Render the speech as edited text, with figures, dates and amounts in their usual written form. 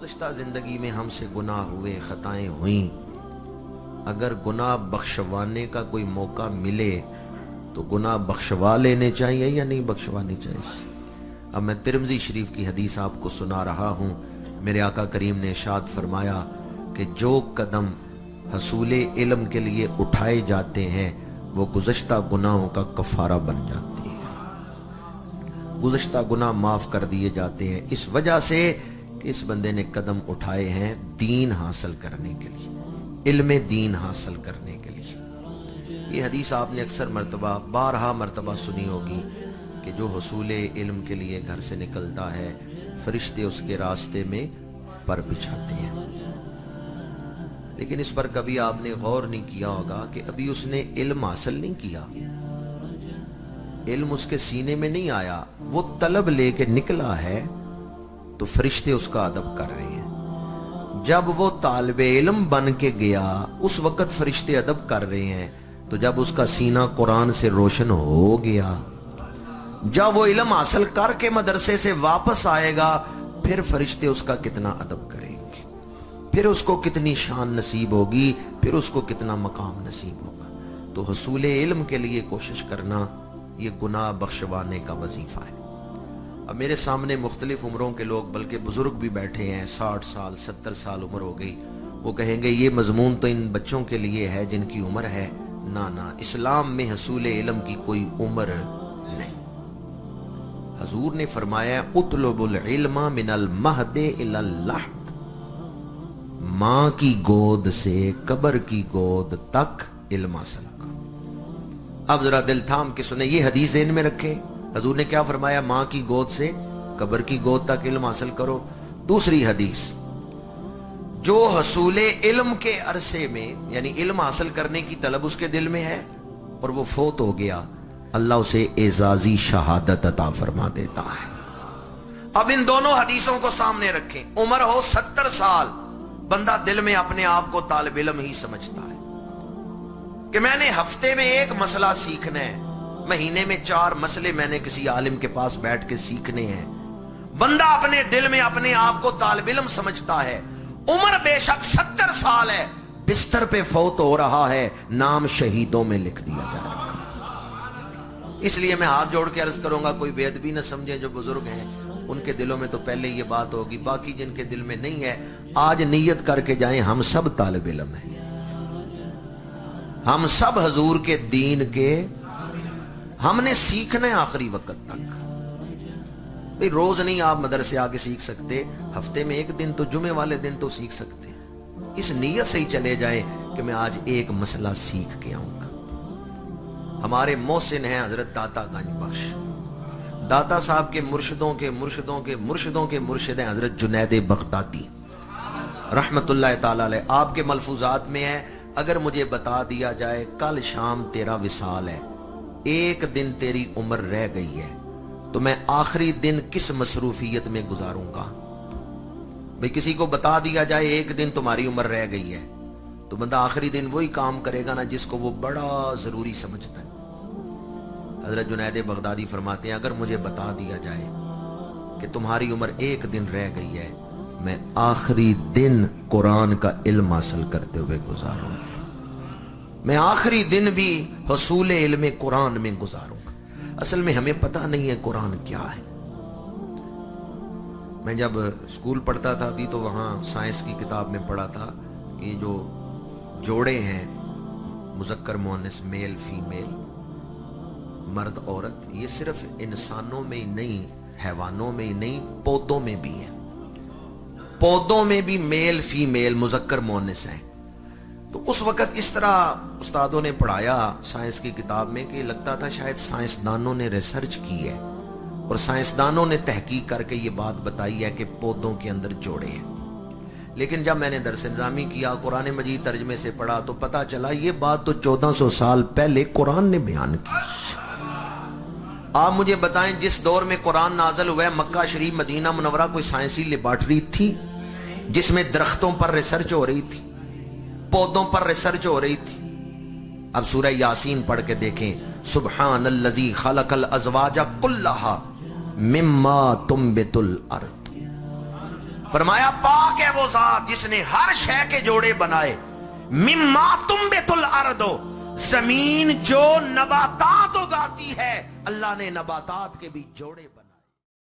गुज़श्ता ज़िंदगी में हमसे गुनाह हुए, ख़ताएं हुई, अगर गुनाह बख्शवाने का कोई मौका मिले तो गुनाह बख्शवा लेने चाहिए या नहीं बख्शवाने चाहिए। अब मैं तिरमिज़ी शरीफ की हदीस आपको सुना रहा हूँ। मेरे आका करीम ने इरशाद फरमाया कि जो कदम हसूले इल्म के लिए उठाए जाते हैं वो गुज़श्ता गुनाहों का कफ़ारा बन जाती है। गुज़श्ता गुनाह माफ़ कर दिए जाते हैं इस वजह से कि इस बंदे ने कदम उठाए हैं दीन हासिल करने के लिए, इल्म दीन हासिल करने के लिए। ये हदीस आपने अक्सर मरतबा, बारहा मरतबा सुनी होगी कि जो हसूले इल्म के लिए घर से निकलता है फरिश्ते उसके रास्ते में पर बिछाते हैं। लेकिन इस पर कभी आपने गौर नहीं किया होगा कि अभी उसने इल्म हासिल नहीं किया, इल्म उसके सीने में नहीं आया, वो तलब लेके निकला है तो फरिश्ते उसका अदब कर रहे हैं। जब वो तालिबे इल्म बन के गया उस वक्त फरिश्ते अदब कर रहे हैं। तो जब उसका सीना कुरान से रोशन हो गया, जब वो इल्म हासिल करके मदरसे से वापस आएगा, फिर फरिश्ते उसका कितना अदब करेंगे, फिर उसको कितनी शान नसीब होगी, फिर उसको कितना मकाम नसीब होगा। तो हसूले इल्म के लिए कोशिश करना ये गुनाह बख्शवाने का वजीफा है। अब मेरे सामने मुख्तलिफ उम्रों के लोग, बल्कि बुजुर्ग भी बैठे हैं, 60 साल 70 साल उम्र हो गई, वो कहेंगे ये मजमून तो इन बच्चों के लिए है जिनकी उम्र है। ना ना, इस्लाम में हसूले इल्म की कोई उम्र नहीं। हजूर ने फरमाया उतलुबुल इल्मा मिनल महदे इलल लहद, माँ की गोद से कब्र की गोद तक इल्म हासिल करो। अब जरा दिल थाम के सुने, ये हदीस ज़हन में रखे। हजूर ने क्या फरमाया? माँ की गोद से कब्र की गोद तक इल्म हासिल करो। दूसरी हदीस, जो हसूले इल्म के अरसे में यानी इल्म हासिल करने की तलब उसके दिल में है और वो फोत हो गया, अल्लाह उसे एजाजी शहादत अता फरमा देता है। अब इन दोनों हदीसों को सामने रखें। उम्र हो 70 साल, बंदा दिल में अपने आप को तालिब इल्म ही समझता है कि मैंने हफ्ते में एक मसला सीखना है, महीने में 4 मसले मैंने किसी आलिम के पास बैठ के सीखने हैं। बंदा अपने दिल में अपने आप को तालिब इल्म समझता है। उम्र बेशक 70 साल है, बिस्तर पे फौत हो रहा है, नाम शहीदों में लिख दिया जा रहा है। इसलिए मैं हाथ जोड़ के अर्ज करूंगा, कोई बेअदबी न समझे, जो बुजुर्ग हैं उनके दिलों में तो पहले ये बात होगी, बाकी जिनके दिल में नहीं है आज नियत करके जाएं, हम सब तालिब इल्म हैं, हम सब हजूर के दीन के, हमने सीखना है आखिरी वक्त तक। भाई रोज नहीं आप मदरसे आके सीख सकते, हफ्ते में एक दिन तो जुमे वाले दिन तो सीख सकते हैं। इस नीयत से ही चले जाएं कि मैं आज एक मसला सीख के आऊंगा। हमारे मोहसिन हैं हजरत दाता गंज बख्श, दाता साहब के मुर्शिदों के मुर्शिदों के मुर्शिदों के मुर्शिद हैं हजरत जुनैद बगदादी रहमतुल्लाह ताला अलैह। आपके मलफूजात में है, अगर मुझे बता दिया जाए कल शाम तेरा विसाल है, एक दिन तेरी उम्र रह गई है, तो मैं आखिरी दिन किस मसरूफियत में गुजारूंगा। भाई किसी को बता दिया जाए एक दिन तुम्हारी उम्र रह गई है, तो बंदा आखिरी दिन वही काम करेगा ना जिसको वो बड़ा जरूरी समझता है। हजरत जुनैद बगदादी फरमाते हैं, अगर मुझे बता दिया जाए कि तुम्हारी उम्र एक दिन रह गई है, मैं आखिरी दिन कुरान का इल्म हासिल करते हुए गुजारूंगा, मैं आखिरी दिन भी हसूल इल्म कुरान में गुजारूंगा। असल में हमें पता नहीं है कुरान क्या है। मैं जब स्कूल पढ़ता था अभी, तो वहाँ साइंस की किताब में पढ़ा था कि जो जोड़े हैं मुज़क्कर मुअन्नस, मेल फीमेल, मर्द औरत, ये सिर्फ इंसानों में ही नहीं, हैवानों में ही नहीं, पौधों में भी है। पौधों में भी मेल फीमेल मुज़क्कर मुअन्नस है। तो उस वक़्त इस तरह उस्तादों ने पढ़ाया साइंस की किताब में कि लगता था शायद साइंसदानों ने रिसर्च की है और साइंसदानों ने तहकीक करके ये बात बताई है कि पौधों के अंदर जोड़े हैं। लेकिन जब मैंने दरस निज़ामी किया, कुरान मजीद तर्जमे से पढ़ा, तो पता चला ये बात तो 1400 साल पहले कुरान ने बयान की। आप मुझे बताएं, जिस दौर में कुरान नाज़िल हुआ है, मक्का शरीफ मदीना मुनव्वरा कोई साइंसी लेबॉर्टरी थी जिसमें दरख्तों पर रिसर्च हो रही थी, पौधों पर रिसर्च हो रही थी? अब सूरह यासीन पढ़ के देखें, सुब्हानल्लज़ी खलक़ल अज़वाजा कुल्लहा मिम्मा तुम्बितुल अर्द। فرمایا پاک ہے وہ ذات جس نے ہر شے کے جوڑے بنائے، مما تنبت الارض، زمین جو نباتات اگاتی ہے اللہ نے نباتات کے بھی جوڑے بنائے۔